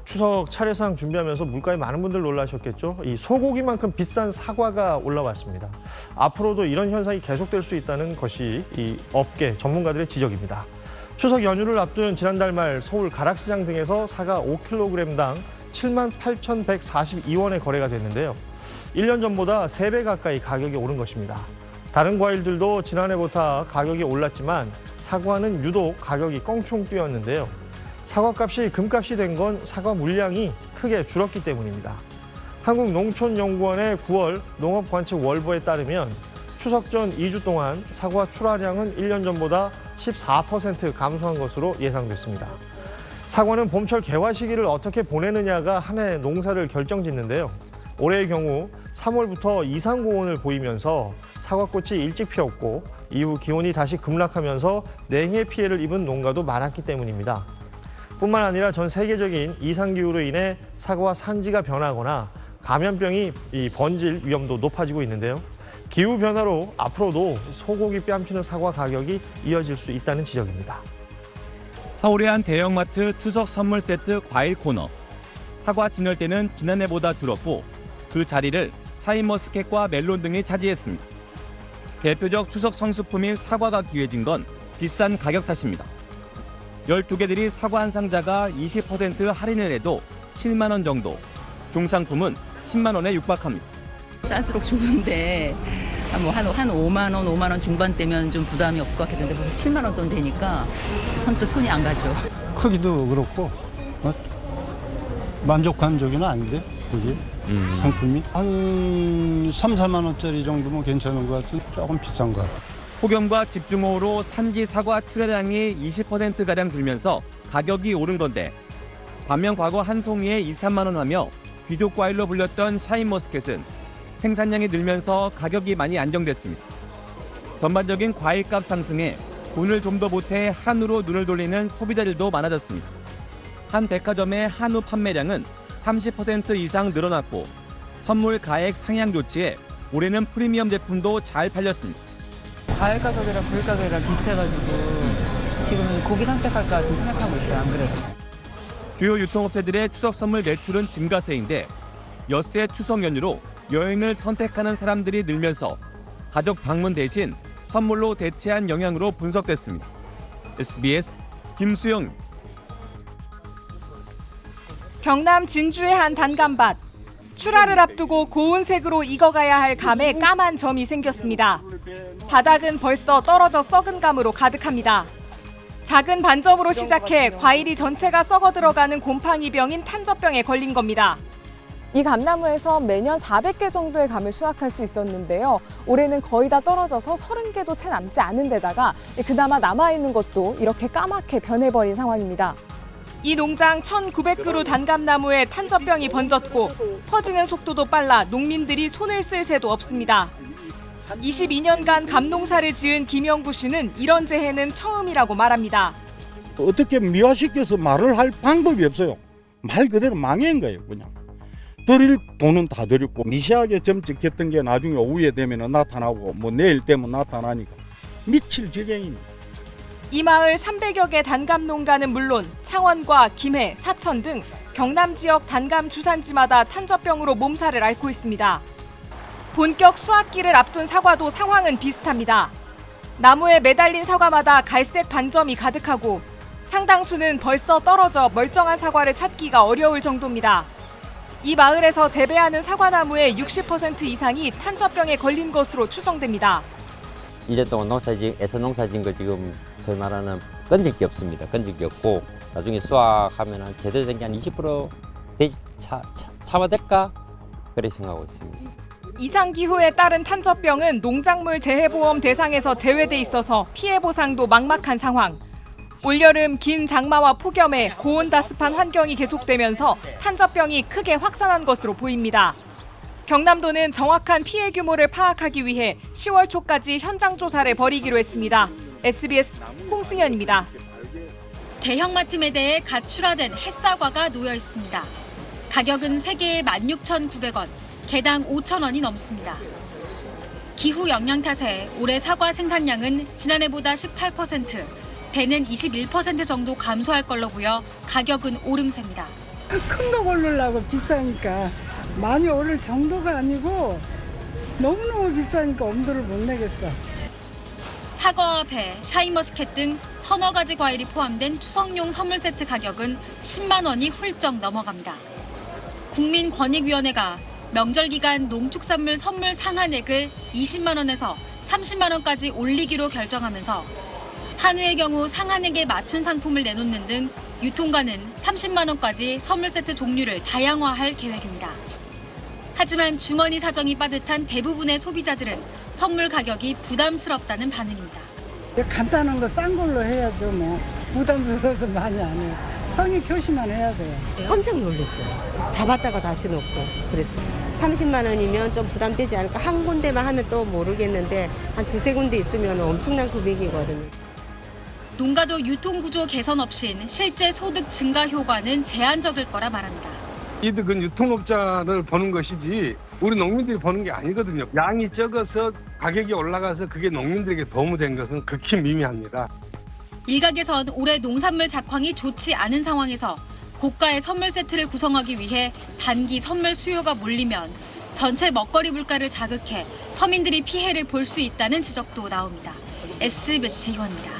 추석 차례상 준비하면서 물가에 많은 분들 놀라셨겠죠. 이 소고기만큼 비싼 사과가 올라왔습니다. 앞으로도 이런 현상이 계속될 수 있다는 것이 이 업계 전문가들의 지적입니다. 추석 연휴를 앞둔 지난달 말 서울 가락시장 등에서 사과 5kg당 78,142원에 거래가 됐는데요. 1년 전보다 3배 가까이 가격이 오른 것입니다. 다른 과일들도 지난해보다 가격이 올랐지만 사과는 유독 가격이 껑충 뛰었는데요. 사과값이 금값이 된 건 사과 물량이 크게 줄었기 때문입니다. 한국농촌연구원의 9월 농업관측 월보에 따르면 추석 전 2주 동안 사과 출하량은 1년 전보다 14% 감소한 것으로 예상됐습니다. 사과는 봄철 개화 시기를 어떻게 보내느냐가 한 해 농사를 결정짓는데요. 올해의 경우 3월부터 이상고온을 보이면서 사과꽃이 일찍 피었고 이후 기온이 다시 급락하면서 냉해 피해를 입은 농가도 많았기 때문입니다. 뿐만 아니라 전 세계적인 이상기후로 인해 사과 산지가 변하거나 감염병이 번질 위험도 높아지고 있는데요. 기후변화로 앞으로도 소고기 뺨치는 사과 가격이 이어질 수 있다는 지적입니다. 서울의 한 대형마트 추석 선물 세트 과일 코너. 사과 진열대는 지난해보다 줄었고 그 자리를 샤인머스켓과 멜론 등이 차지했습니다. 대표적 추석 성수품인 사과가 귀해진 건 비싼 가격 탓입니다. 12개들이 사과 한 상자가 20% 할인을 해도 7만 원 정도, 중상품은 10만 원에 육박합니다. 쌀수록 좋은데 한 5만 원 중반대면 좀 부담이 없을 것 같겠는데 벌써 7만 원 돈 되니까 선뜻 손이 안 가죠. 크기도 그렇고 만족한 적은 아닌데 이게 상품이 한 3, 4만 원짜리 정도면 괜찮은 것 같은 조금 비싼 것 같아요. 폭염과 집중호우로 산지 사과 출하량이 20%가량 줄면서 가격이 오른 건데 반면 과거 한 송이에 2, 3만 원 하며 귀족 과일로 불렸던 샤인머스켓은 생산량이 늘면서 가격이 많이 안정됐습니다. 전반적인 과일값 상승에 돈을 좀 더 보태 한우로 눈을 돌리는 소비자들도 많아졌습니다. 한 백화점의 한우 판매량은 30% 이상 늘어났고 선물 가액 상향 조치에 올해는 프리미엄 제품도 잘 팔렸습니다. 과일 가격이랑 고기 가격이랑 비슷해가지고 지금 고기 선택할까 지금 생각하고 있어요. 안 그래도. 주요 유통업체들의 추석 선물 매출은 증가세인데 엿새 추석 연휴로 여행을 선택하는 사람들이 늘면서 가족 방문 대신 선물로 대체한 영향으로 분석됐습니다. SBS 김수영. 경남 진주의 한 단감밭. 출하를 앞두고 고운 색으로 익어가야 할 감에 까만 점이 생겼습니다. 바닥은 벌써 떨어져 썩은 감으로 가득합니다. 작은 반점으로 시작해 과일이 전체가 썩어 들어가는 곰팡이병인 탄저병에 걸린 겁니다. 이 감나무에서 매년 400개 정도의 감을 수확할 수 있었는데요. 올해는 거의 다 떨어져서 30개도 채 남지 않은 데다가 그나마 남아있는 것도 이렇게 까맣게 변해버린 상황입니다. 이 농장 1,900그루 단감나무에 탄저병이 번졌고 퍼지는 속도도 빨라 농민들이 손을 쓸 새도 없습니다. 22년간 감농사를 지은 김영구 씨는 이런 재해는 처음이라고 말합니다. 어떻게 미화시켜서 말을 할 방법이 없어요. 말 그대로 망한 거예요, 그냥. 드릴 돈은 다 드렸고 미세하게 점 찍혔던 게 나중에 오후에 되면 나타나고 내일 되면 나타나니까 미칠 지경입니다. 이 마을 300여 개 단감 농가는 물론 창원과 김해, 사천 등 경남 지역 단감 주산지마다 탄저병으로 몸살을 앓고 있습니다. 본격 수확기를 앞둔 사과도 상황은 비슷합니다. 나무에 매달린 사과마다 갈색 반점이 가득하고 상당수는 벌써 떨어져 멀쩡한 사과를 찾기가 어려울 정도입니다. 이 마을에서 재배하는 사과나무의 60% 이상이 탄저병에 걸린 것으로 추정됩니다. 1년 동안 애써 농사진 거 지금 저희 나라는 건질 게 없습니다. 건질 게 없고 나중에 수확하면 제대로 된 게 한 20% 참아될까? 그렇게 생각하고 있습니다. 이상기후에 따른 탄저병은 농작물 재해보험 대상에서 제외돼 있어서 피해 보상도 막막한 상황. 올여름 긴 장마와 폭염에 고온다습한 환경이 계속되면서 탄저병이 크게 확산한 것으로 보입니다. 경남도는 정확한 피해 규모를 파악하기 위해 10월 초까지 현장 조사를 벌이기로 했습니다. SBS 홍승현입니다. 대형마트 매대에 갓 출하된 햇사과가 놓여 있습니다. 가격은 3개에 16,900원, 개당 5,000원이 넘습니다. 기후 영향 탓에 올해 사과 생산량은 지난해보다 18%, 배는 21% 정도 감소할 걸로 보여 가격은 오름세입니다. 큰 거 고르려고 비싸니까 많이 오를 정도가 아니고 너무너무 비싸니까 엄두를 못 내겠어. 사과와 배, 샤인머스켓 등 서너 가지 과일이 포함된 추석용 선물 세트 가격은 10만 원이 훌쩍 넘어갑니다. 국민권익위원회가 명절 기간 농축산물 선물 상한액을 20만 원에서 30만 원까지 올리기로 결정하면서 한우의 경우 상한액에 맞춘 상품을 내놓는 등 유통가는 30만 원까지 선물 세트 종류를 다양화할 계획입니다. 하지만 주머니 사정이 빠듯한 대부분의 소비자들은 선물 가격이 부담스럽다는 반응입니다. 간단한 거 싼 걸로 해야죠. 뭐 부담스러워서 많이 안 해요. 성의 표시만 해야 돼요. 깜짝 놀랐어요. 잡았다가 다시 놓고 그랬어요. 30만 원이면 좀 부담되지 않을까. 한 군데만 하면 또 모르겠는데 한 두세 군데 있으면 엄청난 금액이거든요. 농가도 유통구조 개선 없인 실제 소득 증가 효과는 제한적일 거라 말합니다. 이득은 유통업자를 버는 것이지 우리 농민들이 버는 게 아니거든요. 양이 적어서 가격이 올라가서 그게 농민들에게 도움이 된 것은 극히 미미합니다. 일각에선 올해 농산물 작황이 좋지 않은 상황에서 고가의 선물 세트를 구성하기 위해 단기 선물 수요가 몰리면 전체 먹거리 물가를 자극해 서민들이 피해를 볼 수 있다는 지적도 나옵니다. SBS 제휴원입니다.